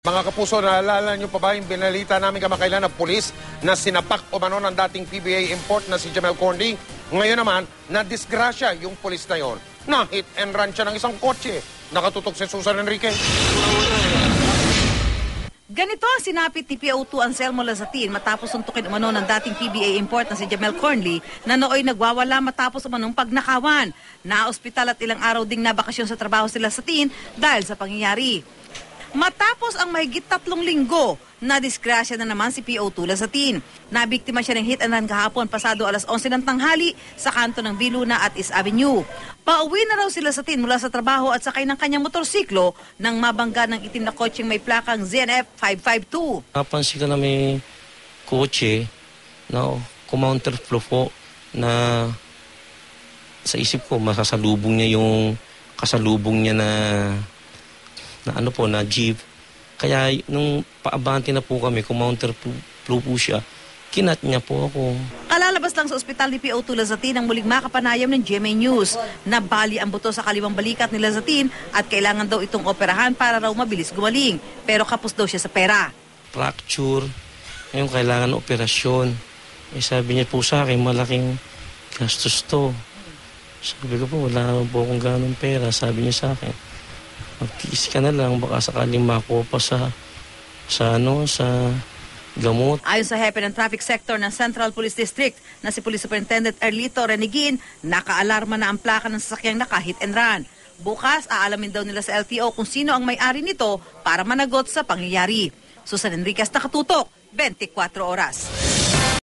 Mga kapuso, naalala nyo pa ba yung binalita namin kamakailan na pulis na sinapak umano ng dating PBA import na si Jamel Corndy? Ngayon naman, na-disgrasya yung pulis na yon. Na-hit and run siya ng isang kotse. Nakatutok si Susan Enrique. Ganito ang sinapit ni PO2 Anselmo Lazatin matapos suntukin umano ng dating PBA import na si Jamel Corndy na nooy nagwawala matapos umanong pagnakawan. Na-ospital at ilang araw ding nabakasyon sa trabaho si Lazatin dahil sa pangyayari. Matapos ang mahigit 3 linggo, na-disgrasya na naman si PO2 Lazatin. Nabiktima siya ng hit and run kahapon pasado alas 11 ng tanghali sa kanto ng Viluna at East Avenue. Pauwi na raw si Lazatin mula sa trabaho at sakay ng kanyang motorsiklo nang mabangga ng itim na kotseng may plakang ZNF 552. Napansin ko na may kotse na counterflow po na sa isip ko masasalubong niya yung kasalubong niya na jeep. Kaya nung paabante na po kami, counterflow po siya, kinat niya po ako. Kalalabas lang sa ospital ni PO2 Lazatin ang muling makapanayam ng GMA News. Nabali ang buto sa kaliwang balikat ni Lazatin at kailangan daw itong operahan para raw mabilis gumaling. Pero kapos daw siya sa pera. Fracture, ngayon kailangan operasyon. Sabi niya po sa akin, malaking gastos to. Sabi ko po, wala po akong ganong pera. Sabi niya sa akin, magtiis ka na lang, baka sakaling makuha pa sa gamot. Ayon sa hepe ng traffic sector ng Central Police District na si Police Superintendent Erlito Renigin, nakaalarma na ang plaka ng sasakyang naka-hit and run. Bukas, aalamin daw nila sa LTO kung sino ang may-ari nito para managot sa pangyayari. Susan Enriquez, nakatutok, 24 oras.